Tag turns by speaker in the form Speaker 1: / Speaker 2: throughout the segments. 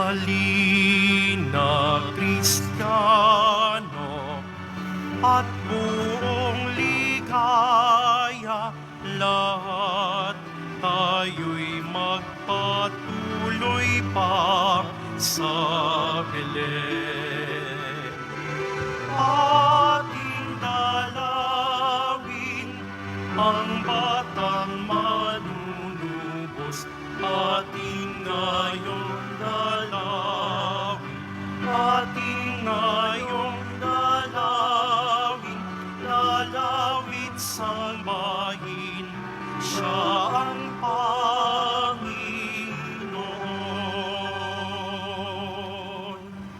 Speaker 1: halina Kristiyano at buong ligaya, lahat tayo'y magpatuloy pa sa Belen. Ating dalawin ang batang manunubos, ating ngayong dalawin, ating ngayong dalawin, dalawin sambahin, siya ang Panginoon.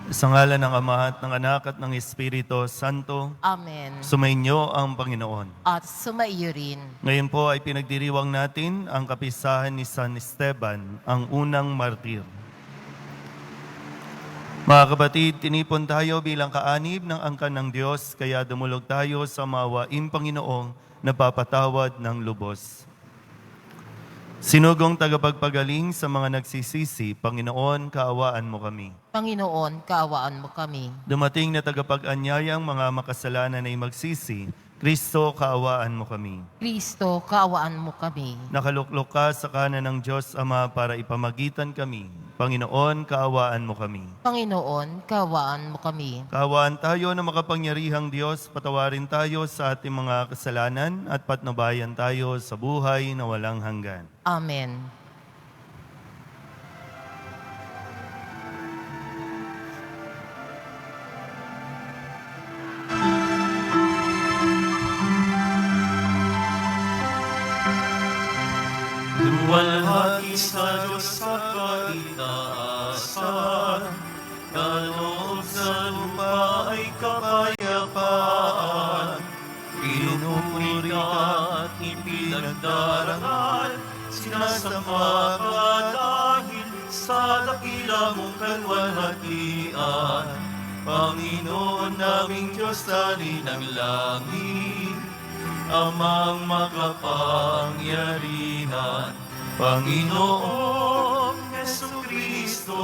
Speaker 2: Sa ngalan ng Ama at ng Anak at ng Espiritu Santo,
Speaker 3: Amen.
Speaker 2: sumainyo ang Panginoon.
Speaker 3: At sumaiyo rin.
Speaker 2: Ngayon po ay pinagdiriwang natin ang kapistahan ni San Esteban, ang unang martir. Mga kapatid, tinipon tayo bilang kaanib ng angkan ng Diyos, kaya dumulog tayo sa mawaing Panginoong napapatawad ng lubos. Sinugong tagapagpagaling sa mga nagsisisi, Panginoon, kaawaan mo kami.
Speaker 3: Panginoon, kaawaan mo kami.
Speaker 2: Dumating na tagapag-anyayang mga makasalanan ay magsisi, Kristo, kaawaan mo kami.
Speaker 3: Kristo, kaawaan mo kami.
Speaker 2: Nakaluklok ka sa kanan ng Diyos Ama para ipamagitan kami. Panginoon, kaawaan mo kami.
Speaker 3: Panginoon, kaawaan mo kami.
Speaker 2: Kaawaan tayo na makapangyarihang Diyos, patawarin tayo sa ating mga kasalanan at patnubayan tayo sa buhay na walang hanggan.
Speaker 3: Amen.
Speaker 1: Luwalhati sa Diyos sa kaitaasan, kaloob sa lupa ay kapayapaan. Pinupuri ka at ipinagdarangal, sinasamba ka dahil sa dakila mong kalwalhatian. Panginoon naming Diyos, Hari ng langit, Amang makapangyarihan, Panginoong Jesucristo,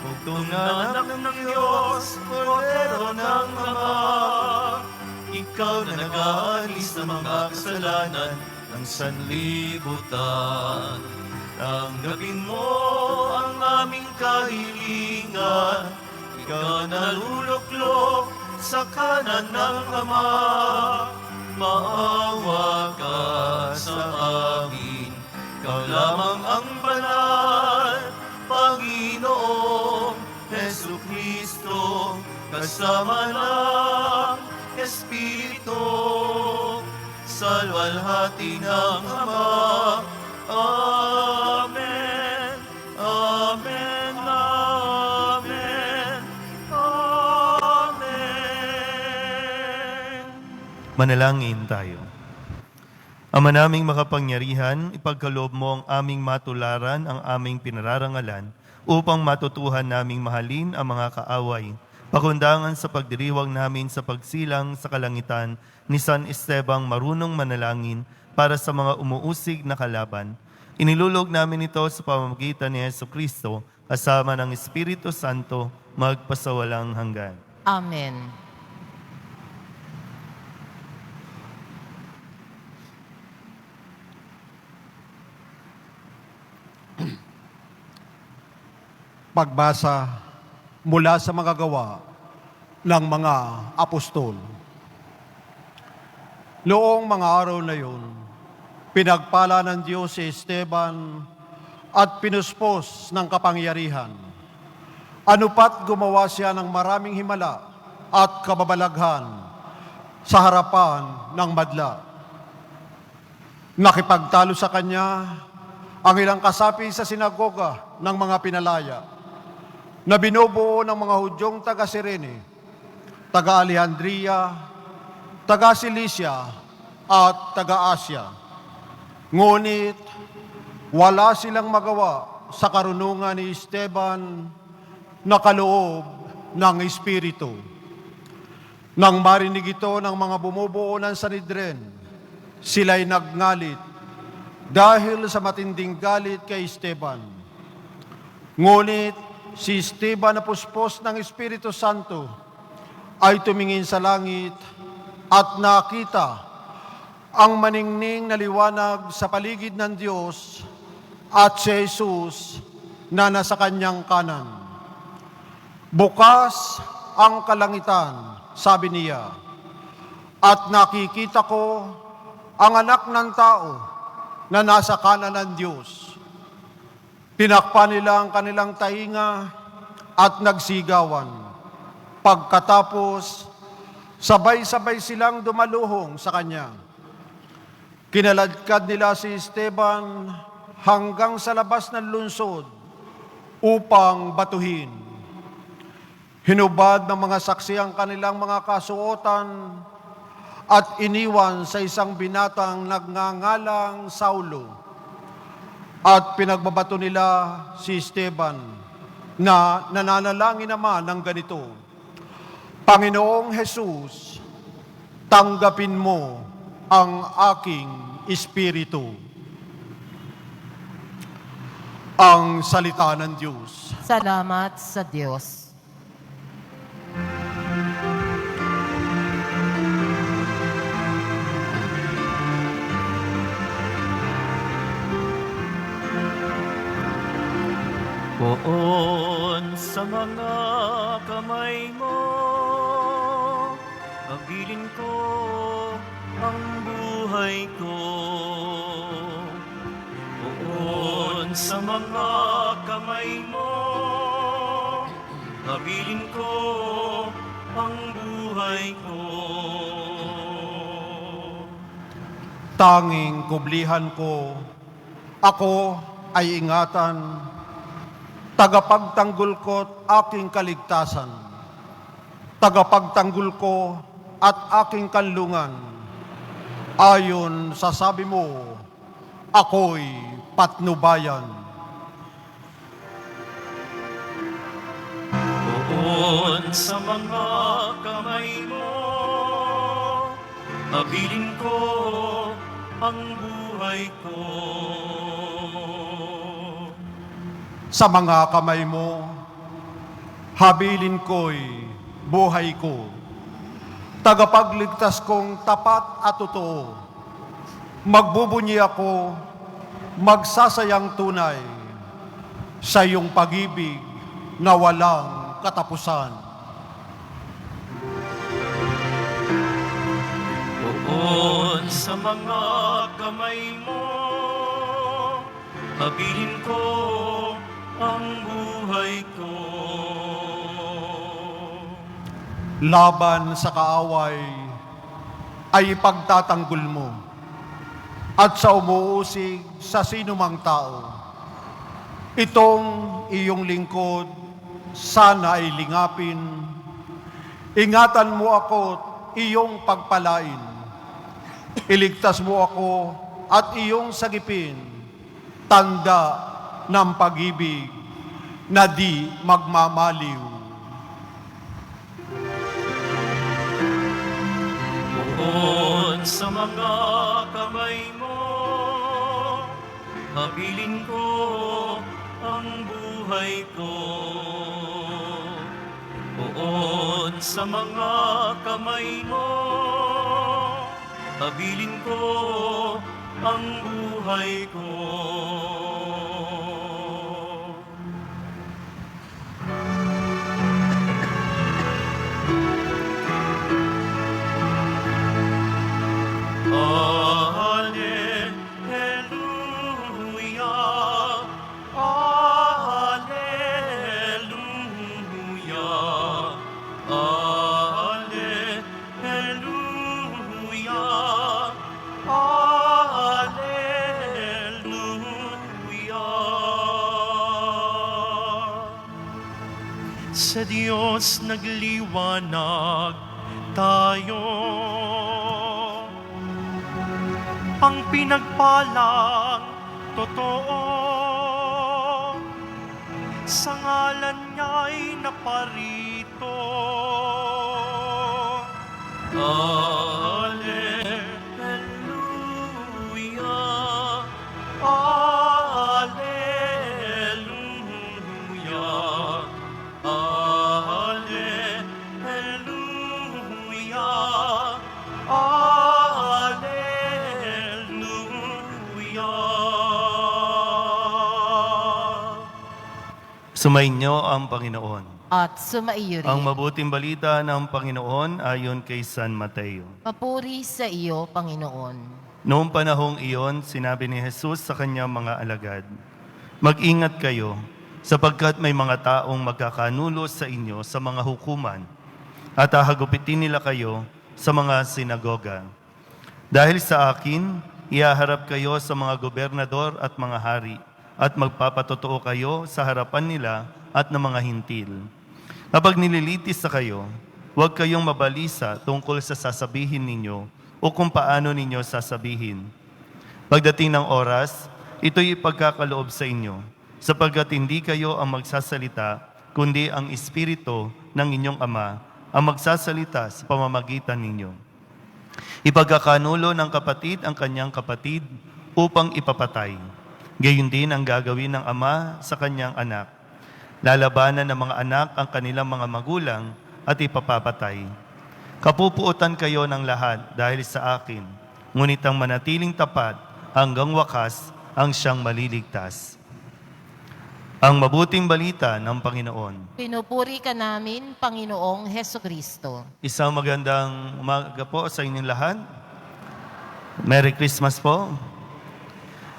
Speaker 1: bugtong na anak ng Diyos, Kordero ng Ama, ikaw na nag-aalis ng mga kasalanan ng sanlibutan. Tanggapin mo ang aming kahilingan, ikaw na luluklok sa kanan ng Ama. Maawa ka sa amin, ikaw lamang ang banal, Panginoong Jesucristo, kasama ng Espiritu, sa luwalhati ng Ama. Amen, amen, amen, amen.
Speaker 2: Manalangin tayo. Ama naming makapangyarihan, ipagkaloob mo ang aming matularan, ang aming pinararangalan, upang matutuhan naming mahalin ang mga kaaway, pakundangan sa pagdiriwang namin sa pagsilang sa kalangitan ni San Esteban marunong manalangin para sa mga umuusig na kalaban. Inilulog namin ito sa pamamagitan ni Jesucristo, kasama ng Espiritu Santo, magpasawalang hanggan.
Speaker 3: Amen.
Speaker 4: Pagbasa mula sa mga gawa ng mga apostol. Noong mga araw na yun, pinagpala ng Diyos si Esteban at pinuspos ng kapangyarihan. Anupat gumawa siya ng maraming himala at kababalaghan sa harapan ng madla. Nakipagtalo sa kanya ang ilang kasapi sa sinagoga ng mga pinalaya na binubuo ng mga Hudyong taga-Sirene, taga-Alejandria, taga-Cilicia at taga-Asya. Ngunit wala silang magawa sa karunungan ni Esteban na kaloob ng Espiritu. Nang marinig ito ng mga bumubuo ng Sanhedrin, sila'y nagngalit dahil sa matinding galit kay Esteban. Ngunit si Esteban na puspos ng Espiritu Santo ay tumingin sa langit at nakita ang maningning na liwanag sa paligid ng Diyos at si Jesus na nasa kanyang kanan. Bukas ang kalangitan, sabi niya, at nakikita ko ang anak ng tao na nasa kanan ng Diyos. Tinakpan nila ang kanilang tainga at nagsigawan. Pagkatapos, sabay-sabay silang dumaluhong sa kanya. Kinaladkad nila si Esteban hanggang sa labas ng lungsod upang batuhin. Hinubad ng mga saksi ang kanilang mga kasuotan at iniwan sa isang binatang nagngangalang Saulo. At pinagbabato nila si Esteban na nananalangin naman ng ganito, Panginoong Jesus, tanggapin mo ang aking espiritu. Ang salita ng Diyos.
Speaker 3: Salamat sa Diyos.
Speaker 1: Poon sa mga kamay mo, pagbilin ko ang buhay ko. Poon sa mga kamay mo, pagbilin ko ang buhay ko.
Speaker 4: Tanging kublihan ko, ako ay ingatan, tagapagtanggol ko't aking kaligtasan, tagapagtanggol ko at aking kanlungan. Ayon sa sabi mo, ako'y patnubayan.
Speaker 1: Poon sa mga kamay mo, habilin ko ang buhay ko.
Speaker 4: Sa mga kamay mo, habilin ko'y buhay ko. Tagapagligtas kong tapat at totoo. Magbubunyi ako, magsasayang tunay sa iyong pag-ibig na walang katapusan.
Speaker 1: Poon sa mga kamay mo, habilin ko ang buhay ko.
Speaker 4: Laban sa kaaway ay ipagtatanggol mo at sa umuusig sa sinumang tao. Itong iyong lingkod sana ay lingapin. Ingatan mo ako't iyong pagpalain. Iligtas mo ako at iyong sagipin. Tanda ng pag-ibig na di magmamaliw.
Speaker 1: Poon sa mga kamay mo, habilin ko ang buhay ko. Poon sa mga kamay mo, habilin ko ang buhay ko. Sa Diyos nagliwanag tayo, ang pinagpalang totoo, sa ngalan niya'y naparito. Alleluia, Alleluia.
Speaker 2: Sumainyo ang Panginoon.
Speaker 3: At sumaiyo rin.
Speaker 2: Ang mabuting balita ng Panginoon ayon kay San Mateo.
Speaker 3: Papuri sa iyo, Panginoon.
Speaker 2: Noong panahong iyon, sinabi ni Jesus sa kanyang mga alagad, "Mag-ingat kayo, sapagkat may mga taong magkakanulos sa inyo sa mga hukuman, at hahagupitin nila kayo sa mga sinagoga. Dahil sa akin, ihaharap kayo sa mga gobernador at mga hari, at magpapatotoo kayo sa harapan nila at ng mga hintil. Kapag nililitis sa kayo, huwag kayong mabalisa tungkol sa sasabihin ninyo o kung paano ninyo sasabihin. Pagdating ng oras, ito'y ipagkakaloob sa inyo, sapagkat hindi kayo ang magsasalita, kundi ang Espiritu ng inyong Ama ang magsasalita sa pamamagitan ninyo. Ipagkakanulo ng kapatid ang kanyang kapatid upang ipapatay. Gayon din ang gagawin ng ama sa kanyang anak. Lalabanan ng mga anak ang kanilang mga magulang at ipapapatay. Kapupuotan kayo ng lahat dahil sa akin, ngunit ang manatiling tapat hanggang wakas ang siyang maliligtas." Ang mabuting balita ng Panginoon.
Speaker 3: Pinupuri ka namin, Panginoong Heso Kristo.
Speaker 2: Isang magandang umaga po sa inyong lahat. Merry Christmas po.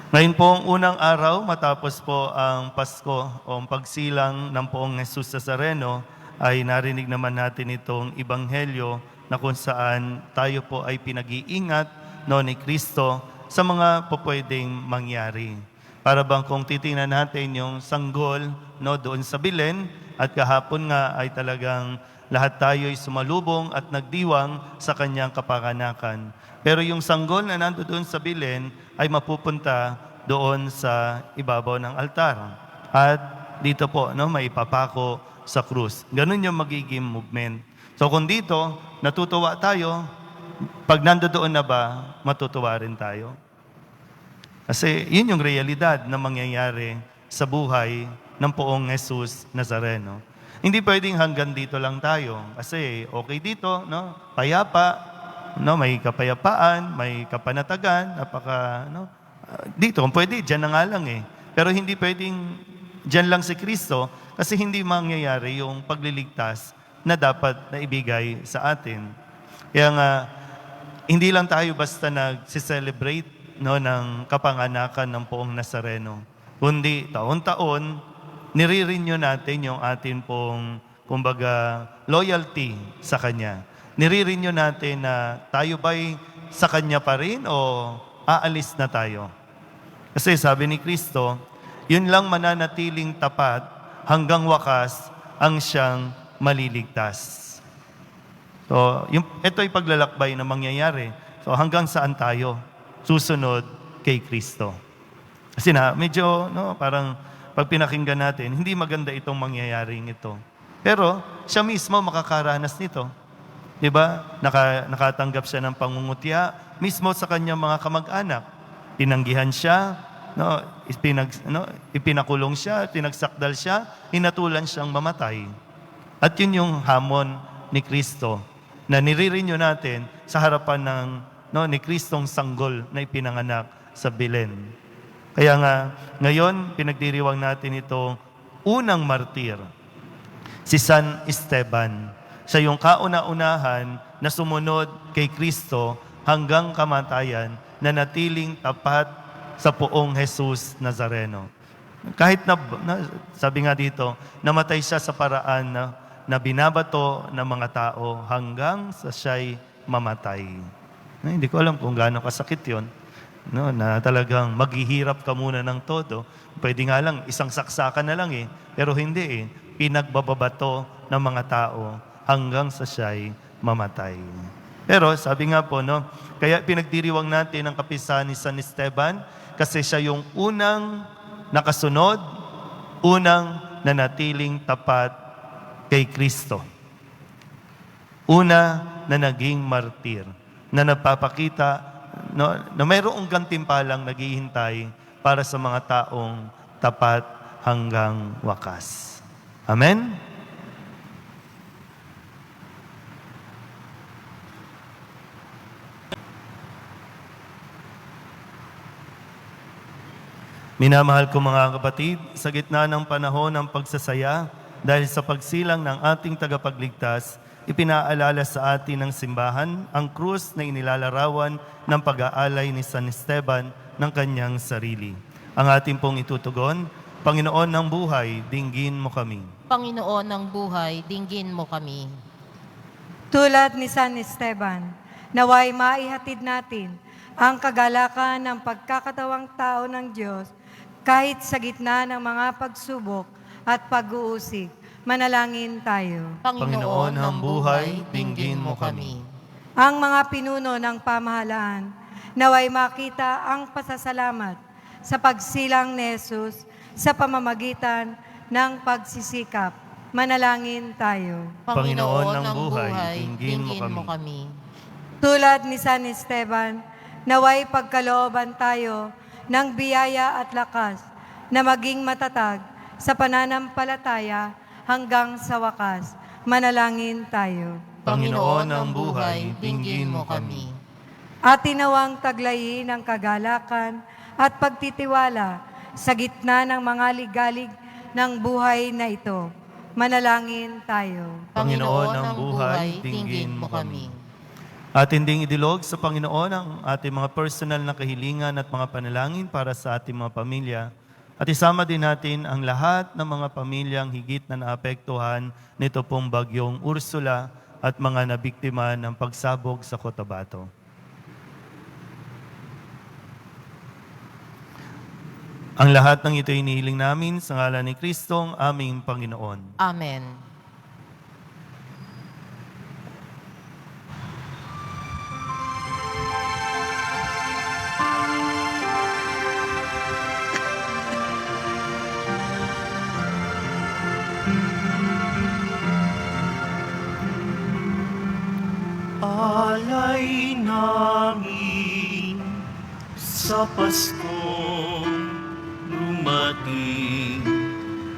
Speaker 2: Ngayon po ang unang araw matapos po ang Pasko o ang pagsilang ng poong Jesus Nazareno ay narinig naman natin itong Ebanghelyo na kung saan tayo po ay pinag-iingat ni Kristo sa mga pupwedeng mangyari. Para bang kung titingnan natin yung sanggol doon sa Belen at kahapon nga ay talagang lahat tayo ay sumalubong at nagdiwang sa kanyang kapanganakan. Pero yung sanggol na nandoon sa Belen ay mapupunta doon sa ibabaw ng altar. At dito po, may ipapako sa krus. Ganun yung magiging movement. So kung dito, natutuwa tayo, pag nandoon na ba, matutuwa rin tayo? Kasi yun yung realidad na mangyayari sa buhay ng poong Jesus Nazareno. Hindi pwedeng hanggang dito lang tayo. Kasi okay dito, payapa, may kapayapaan, may kapanatagan, dito, kung pwede, dyan na nga lang eh. Pero hindi pwedeng dyan lang si Kristo kasi hindi mangyayari yung pagliligtas na dapat na ibigay sa atin. Kaya nga, hindi lang tayo basta nag-celebrate ng kapanganakan ng poong Nazareno. Kundi taon-taon, nire-renew natin yung atin pong, kumbaga, loyalty sa Kanya. Nire-renew natin na tayo ba'y sa Kanya pa rin o aalis na tayo? Kasi sabi ni Kristo, yun lang mananatiling tapat hanggang wakas ang siyang maliligtas. So, ito ay paglalakbay na mangyayari. So, hanggang saan tayo susunod kay Kristo? Kasi medyo, parang pag pinakinggan natin, hindi maganda itong mangyayaring ito. Pero, siya mismo makakaranas nito. Diba? Nakatanggap siya ng pangungutya mismo sa kanyang mga kamag-anak. Tinanggihan siya, ipinakulong siya, tinagsakdal siya, hinatulan siyang mamatay. At yun yung hamon ni Kristo na nire-renew natin sa harapan ng ni Kristong sanggol na ipinanganak sa Belen. Kaya nga, ngayon, pinagdiriwang natin itong unang martir, si San Esteban. Siya yung kauna-unahan na sumunod kay Kristo hanggang kamatayan na natiling tapat sa poong Jesus Nazareno. Kahit sabi nga dito, namatay siya sa paraan na binabato ng mga tao hanggang sa siya'y mamatay. Hindi ko alam kung gaano kasakit yun. Na talagang maghihirap ka muna ng todo. Pwede nga lang, isang saksakan na lang eh. Pero hindi eh. Pinagbababato ng mga tao hanggang sa siya'y mamatay. Pero sabi nga po, kaya pinagdiriwang natin ang kapisahan ni San Esteban kasi siya yung unang nakasunod, unang nanatiling tapat kay Kristo. Una na naging martir, na nagpapakita na mayroong gantimpalang naghihintay para sa mga taong tapat hanggang wakas. Amen? Minamahal ko mga kapatid, sa gitna ng panahon ng pagsasaya, dahil sa pagsilang ng ating tagapagligtas, ipinaalala sa atin ng simbahan ang krus na inilalarawan ng pag-aalay ni San Esteban ng kanyang sarili. Ang ating pong itutugon, Panginoon ng buhay, dinggin mo kami.
Speaker 3: Panginoon ng buhay, dinggin mo kami.
Speaker 5: Tulad ni San Esteban, naway maihatid natin ang kagalakan ng pagkakatawang tao ng Diyos kahit sa gitna ng mga pagsubok at pag-uusig. Manalangin tayo.
Speaker 2: Panginoon ng buhay, dinggin mo kami.
Speaker 5: Ang mga pinuno ng pamahalaan, naway makita ang pasasalamat sa pagsilang ni Jesus sa pamamagitan ng pagsisikap. Manalangin tayo.
Speaker 2: Panginoon ng buhay, dinggin mo
Speaker 3: kami.
Speaker 5: Tulad ni San Esteban, naway pagkalooban tayo ng biyaya at lakas na maging matatag sa pananampalataya hanggang sa wakas. Manalangin tayo.
Speaker 2: Panginoon ng buhay, dinggin mo kami.
Speaker 5: At tinawang taglayin ang kagalakan at pagtitiwala sa gitna ng mga ligalig ng buhay na ito. Manalangin tayo.
Speaker 2: Panginoon ng buhay, dinggin mo kami. Atin ding idilog sa Panginoon ang ating mga personal na kahilingan at mga panalangin para sa ating mga pamilya. At isama din natin ang lahat ng mga pamilyang higit na naapektuhan nito pong bagyong Ursula at mga nabiktima ng pagsabog sa Cotabato. Ang lahat ng ito inihiling namin sa ngalan ni Kristong aming Panginoon.
Speaker 3: Amen.
Speaker 1: Alay namin sa Paskong dumating,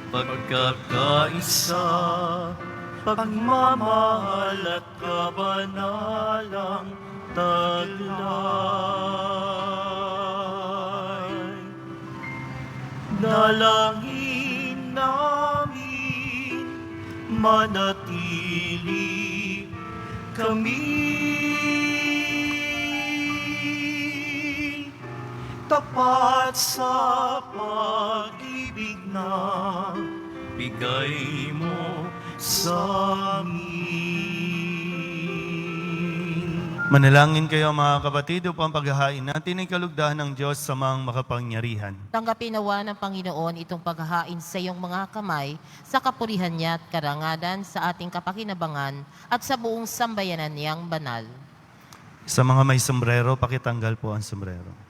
Speaker 1: pagkakaisa, pagmamahal at kabanalang taglay. Dalangin namin manatili kami tapat sa pag-ibig na bigay mo sa amin.
Speaker 2: Manalangin kayo mga kapatid upang paghahain natin ay kalugdahan ng Diyos sa mga makapangyarihan.
Speaker 3: Tanggapin nawa ng Panginoon itong paghahain sa iyong mga kamay sa kapurihan niya at karangalan sa ating kapakinabangan at sa buong sambayanan niyang banal.
Speaker 2: Sa mga may sombrero, pakitanggal po ang sombrero.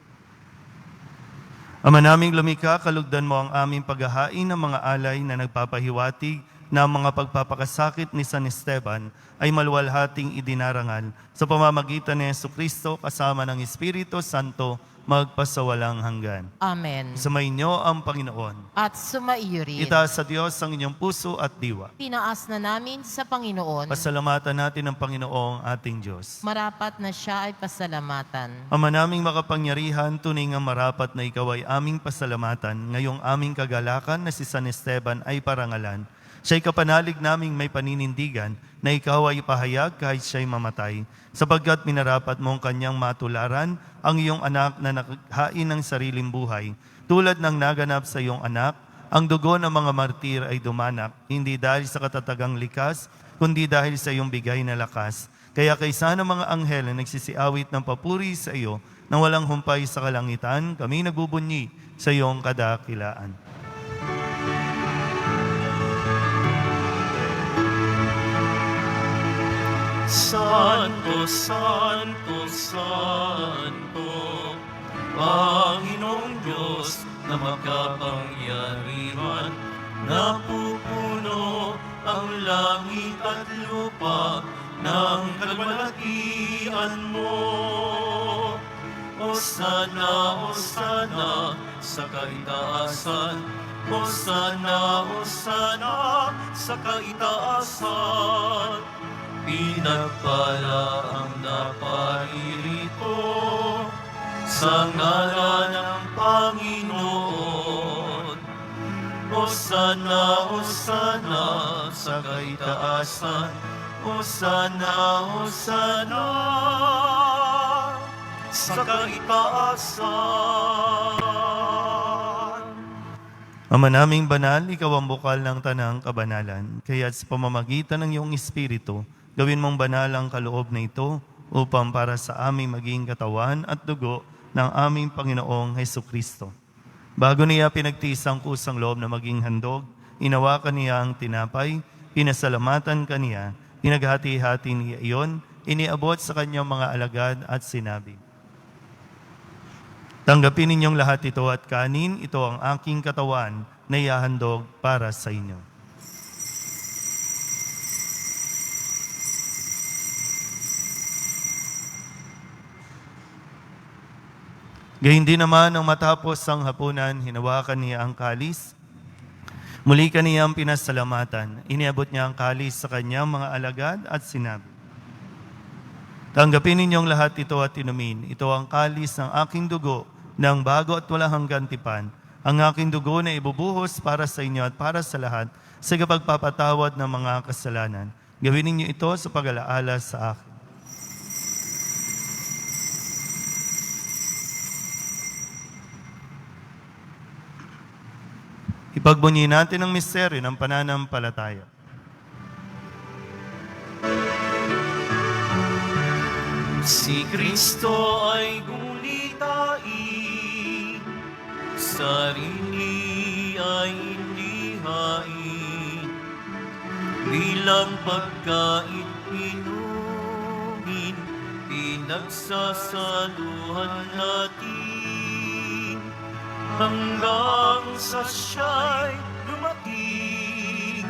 Speaker 2: Ama naming lumikha, kalugdan mo ang aming paghahain ng mga alay na nagpapahiwatig na ang mga pagpapakasakit ni San Esteban ay maluwalhating idinarangal sa pamamagitan ni Jesucristo kasama ng Espiritu Santo magpasawalang hanggan.
Speaker 3: Amen.
Speaker 2: Sumainyo ang Panginoon.
Speaker 3: At sumaiyo rin.
Speaker 2: Itaas sa Diyos ang inyong puso at diwa.
Speaker 3: Tinaas na namin sa Panginoon.
Speaker 2: Pasalamatan natin ang Panginoong ating Diyos.
Speaker 3: Marapat na siya ay pasalamatan.
Speaker 2: Ama naming makapangyarihan, tunay nga marapat na ikaw ay aming pasalamatan. Ngayong aming kagalakan na si San Esteban ay parangalan. Siya'y kapanalig naming may paninindigan na ikaw ay pahayag kahit siya'y mamatay. Sapagkat minarapat mong kanyang matularan ang iyong anak na naghain ng sariling buhay. Tulad ng naganap sa iyong anak, ang dugo ng mga martir ay dumanak, hindi dahil sa katatagang likas, kundi dahil sa iyong bigay na lakas. Kaya kaysa ng mga anghel na nagsisiawit ng papuri sa iyo, na walang humpay sa kalangitan, kami nagbubunyi sa iyong kadakilaan.
Speaker 1: Santo, Santo, Santo, Panginoong Diyos na makapangyarihan, napupuno ang langit at lupa ng kalwalhatian mo. Hosana, Hosana sa kaitaasan, Hosana, Hosana sa kaitaasan. Pinagpala ang naparirito sa ngalan ng Panginoon. Hosana, Hosana, sa kaitaasan. Hosana, Hosana, sa kaitaasan.
Speaker 2: Ama naming banal, ikaw ang bukal ng tanang kabanalan. Kaya sa pamamagitan ng iyong Espiritu, gawin mong banal ang kaloob na ito upang para sa aming maging katawan at dugo ng aming Panginoong Heso Kristo. Bago niya pinagtiis ang kusang loob na maging handog, inawakan niya ang tinapay, pinasalamatan kaniya, pinaghati-hati niya iyon, iniabot sa kanyang mga alagad at sinabi, tanggapin ninyong lahat ito at kanin, ito ang aking katawan na ihahandog para sa inyo. Gayun din naman nang matapos ang hapunan, hinawakan niya ang kalis. Muli kaniyang pinasalamatan. Iniabot niya ang kalis sa kanyang mga alagad at sinabi, tanggapin ninyong lahat ito at inumin. Ito ang kalis ng aking dugo ng bago at walang hanggang tipan. Ang aking dugo na ibubuhos para sa inyo at para sa lahat sa kapagpapatawad ng mga kasalanan. Gawin ninyo ito sa pag-alaala sa akin. Ipagbunyi natin ang misteryo ng pananampalataya.
Speaker 1: Si Kristo ay gulitain, sarili ay inihain, bilang pagkain inumin, pinagsasaluhan natin, hanggang sa siya'y dumating,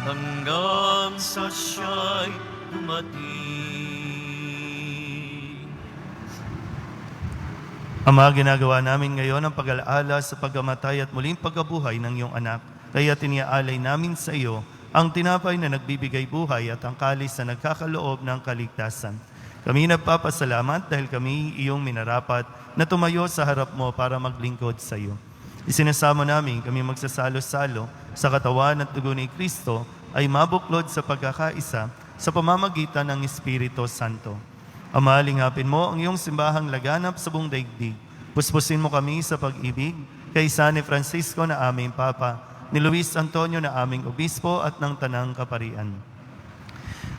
Speaker 1: hanggang sa siya'y dumating.
Speaker 2: Ama, ginagawa namin ngayon ang pag-alaala sa pagkamatay at muling pagkabuhay ng iyong anak. Kaya tiniaalay namin sa iyo ang tinapay na nagbibigay buhay at ang kalis na nagkakaloob ng kaligtasan. Kami nagpapasalamat dahil kami iyong minarapat na tumayo sa harap mo para maglingkod sa iyo. Isinasamo namin kami magsasalo-salo sa katawan at dugo ni Kristo ay mabuklod sa pagkakaisa sa pamamagitan ng Espiritu Santo. Ama, lingapin mo ang iyong simbahang laganap sa buong daigdig. Puspusin mo kami sa pag-ibig kay San Francisco na aming Papa, ni Luis Antonio na aming Obispo at ng Tanang Kaparian.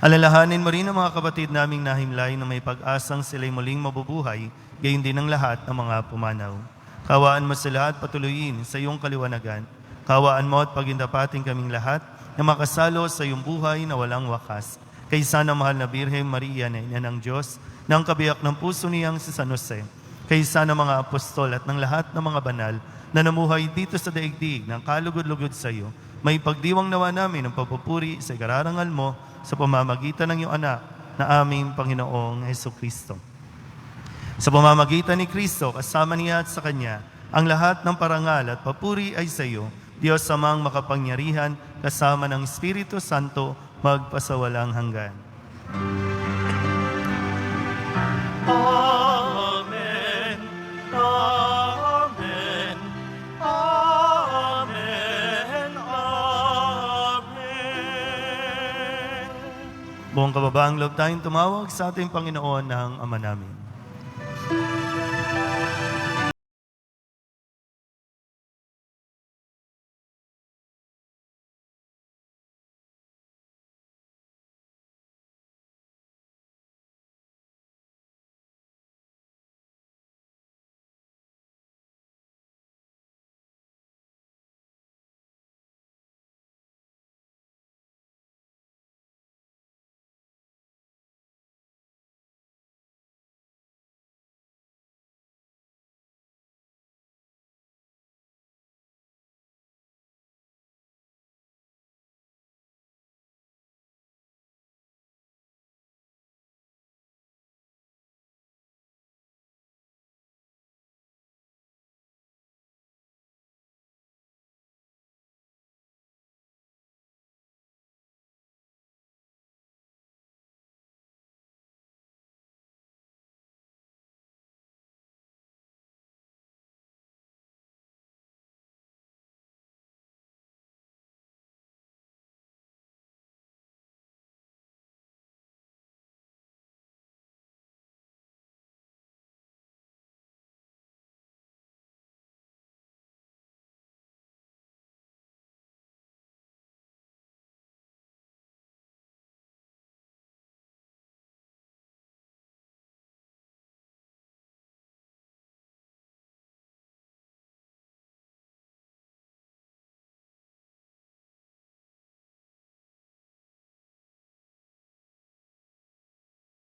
Speaker 2: Alalahanin mo rin ang mga kapatid naming nahimlay na may pag-asang sila'y muling mabubuhay, gayon din ang lahat ng mga pumanaw. Kawaan mo sila at patuloyin sa iyong kaliwanagan. Kawaan mo at pagindapating kaming lahat na makasalo sa iyong buhay na walang wakas. Kaysa ng mahal na Birheng Maria na ina ng Diyos, ng kabiyak ng puso niyang si San Jose, kaysa ng mga apostol at ng lahat ng mga banal na namuhay dito sa daigdig ng kalugod-lugod sa iyo, may pagdiwang nawa namin ang papupuri sa ikararangal mo sa pamamagitan ng iyong anak na aming Panginoong Heso Kristo. Sa pamamagitan ni Kristo, kasama niya at sa Kanya, ang lahat ng parangal at papuri ay sa iyo, Diyos amang makapangyarihan, kasama ng Espiritu Santo, magpasawalang hanggan.
Speaker 1: Amen. Amen. Amen. Amen.
Speaker 2: Buong kababaang loob tayong tumawag sa ating Panginoon ng Ama namin.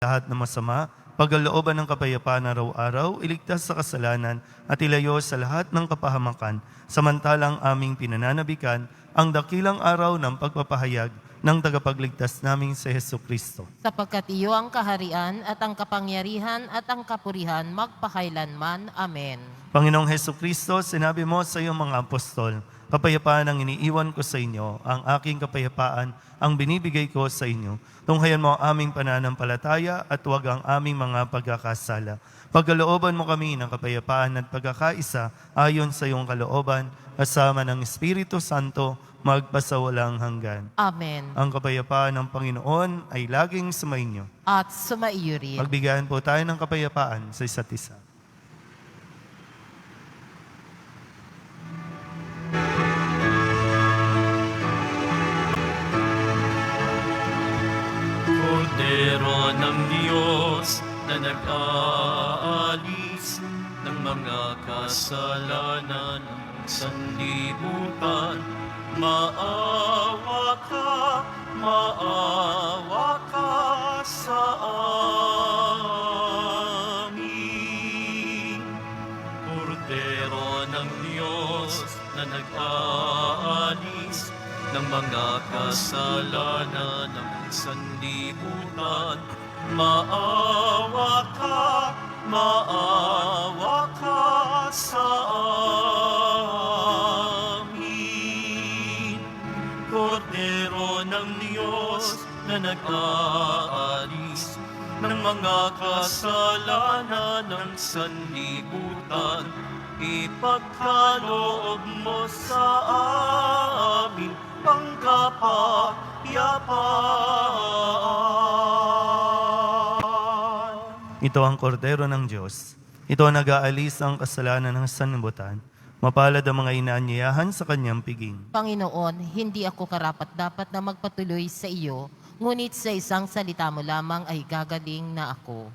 Speaker 2: lahat ng masama, pagkalooban ng kapayapaan araw-araw, iligtas sa kasalanan at ilayo sa lahat ng kapahamakan, samantalang aming pinananabikan ang dakilang araw ng pagpapahayag ng tagapagligtas naming si Hesu Kristo.
Speaker 3: Sapagkat iyo ang kaharian at ang kapangyarihan at ang kapurihan magpakailanman. Amen.
Speaker 2: Panginoong Hesu Kristo, sinabi mo sa iyong mga apostol, kapayapaan ang iniiwan ko sa inyo, ang aking kapayapaan ang binibigay ko sa inyo. Tunghayan mo ang aming pananampalataya at huwag ang aming mga pagkakasala. Pagkalooban mo kami ng kapayapaan at pagkakaisa ayon sa iyong kalooban, kasama ng Espiritu Santo, magpasawalang hanggan.
Speaker 3: Amen.
Speaker 2: Ang kapayapaan ng Panginoon ay laging sumainyo.
Speaker 3: At sumaiyo rin.
Speaker 2: Magbigayan po tayo ng kapayapaan sa isa't isa.
Speaker 1: Kordero ng Diyos na nag-aalis ng mga kasalanan ng sanlibutan, maawa ka sa amin. Kordero ng Diyos na nag-aalis ng mga kasalanan ng sanlibutan, maawa ka sa amin. Kordero ng Diyos na nag-aalis ng mga kasalanan ng sanlibutan, ipagkaloob mo sa amin ang kapayapaan.
Speaker 2: Ito ang kordero ng Diyos. Ito ang nag-aalis ang kasalanan ng sanlibutan. Mapalad ang mga inaanyayahan sa kanyang piging.
Speaker 3: Panginoon, hindi ako karapat-dapat na magpatuloy sa iyo, ngunit sa isang salita mo lamang ay gagaling na ako.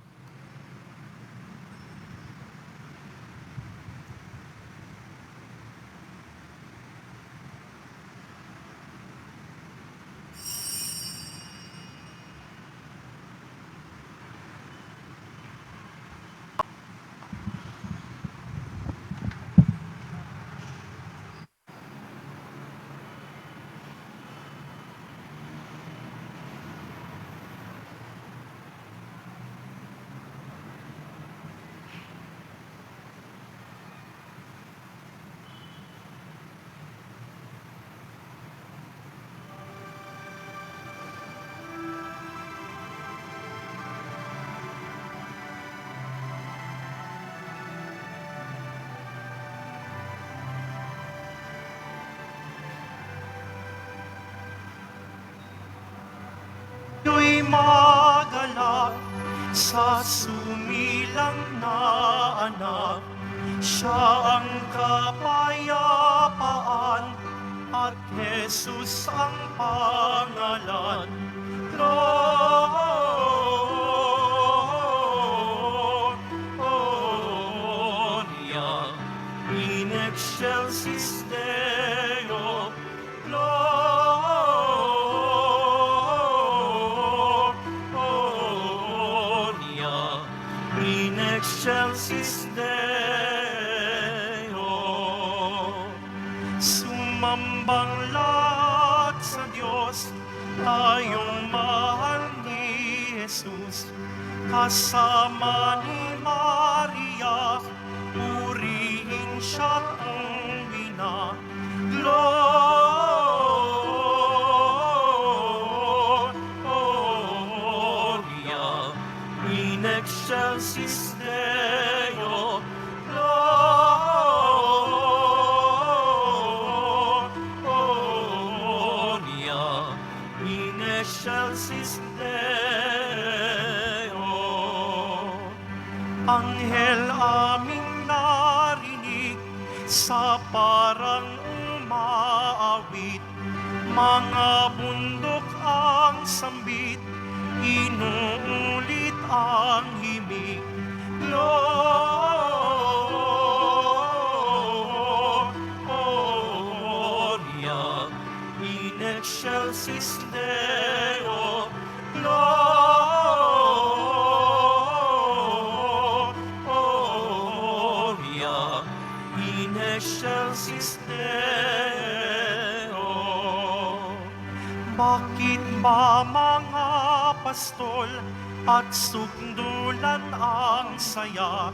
Speaker 1: Ako'y magalak sa sumilang na anak. Siya ang kapayapaan at Jesus ang pangalan. Gloria in excelsis Deo. Gloria in excelsis Deo. Sumambang lahat sa Diyos, tayong mahal ni Jesus. Kasama ni Maria, purihin siya ang ina. Gloria in excelsis Deo. Gloria in excelsis Deo. Anghel aming narinig sa parang umaawit, mga bundok ang sambit, inuulit ang himig. Gloria in excelsis Deo. Gloria Bakit ba mga pastol at sukdulan ang saya?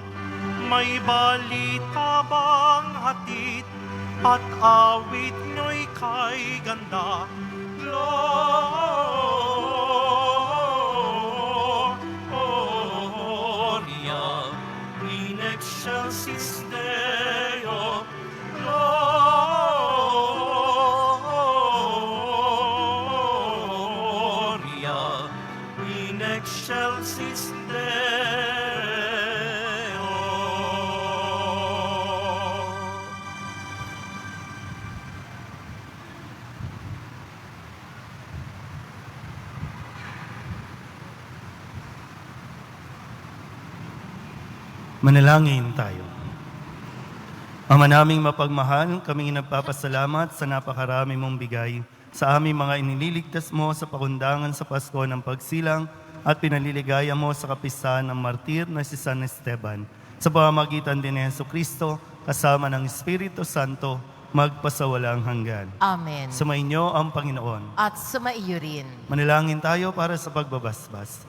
Speaker 1: May balita bang hatid at awit nyo'y kay ganda? Gloria in excelsis Deo. Gloria in excelsis Deo.
Speaker 2: Manalangin tayo. Ama naming mapagmahal, kami nagpapasalamat sa napakarami mong bigay sa aming mga inililigtas mo sa pakundangan sa Pasko ng Pagsilang at pinaliligaya mo sa kapistahan ng martir na si San Esteban. Sa pamamagitan din ni Jesucristo, kasama ng Espiritu Santo, magpasawalang hanggan.
Speaker 3: Amen.
Speaker 2: Sumainyo ang Panginoon.
Speaker 3: At sumaiyo rin.
Speaker 2: Manalangin tayo para sa pagbabasbas.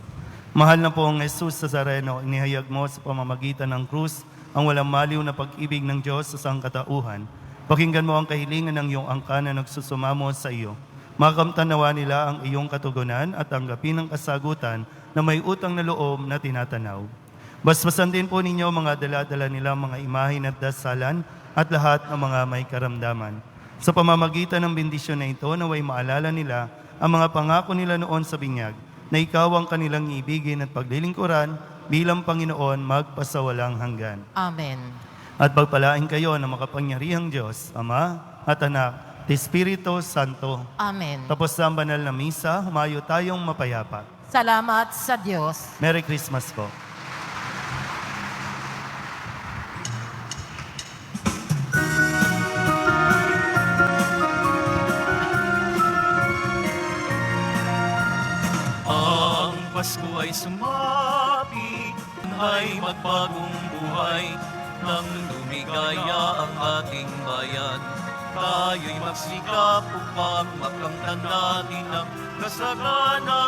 Speaker 2: Mahal na pong Jesus Nazareno, inihayag mo sa pamamagitan ng krus ang walang maliw na pag-ibig ng Diyos sa sangkatauhan. Pakinggan mo ang kahilingan ng iyong angkan na nagsusumamo sa iyo. Makamtanawa nila ang iyong katugunan at tanggapin ang kasagutan na may utang na loob na tinatanaw. Basbasan din po ninyo mga dala-dala nila mga imahin at dasalan at lahat ng mga may karamdaman. Sa pamamagitan ng bendisyon na ito, naway maalala nila ang mga pangako nila noon sa binyag, na ikaw ang kanilang ibigin at paglilingkuran bilang Panginoon magpasawalang hanggan.
Speaker 3: Amen.
Speaker 2: At pagpalain kayo ng makapangyarihang Diyos, Ama at Anak, at Espiritu Santo.
Speaker 3: Amen.
Speaker 2: Tapos sa banal na misa, humayo tayong mapayapa.
Speaker 3: Salamat sa Diyos.
Speaker 2: Merry Christmas po.
Speaker 1: Ang Pasko ay sumapit, ay magbagong buhay, nang lumigaya ang ating bayan. Tayo'y magsikap upang makamtan natin ang kasaganaan.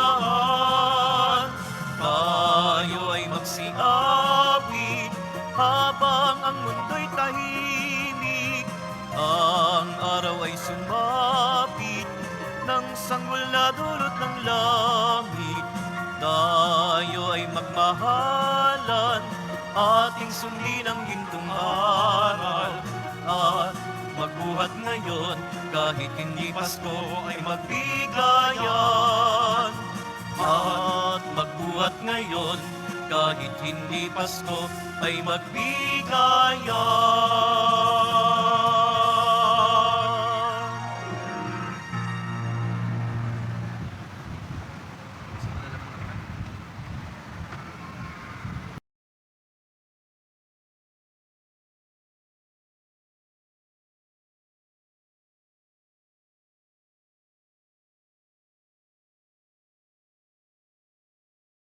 Speaker 1: Tayo ay magsiawit habang ang mundo'y tahimik. Ang araw ay sumapit, ng sanggol na dulot ng langit. Tayo ay magmahalan, ating sundin ang gintong aral. At magbuhat ngayon, kahit hindi Pasko ay magbigayan. At magbuhat ngayon, kahit hindi Pasko ay magbigayan.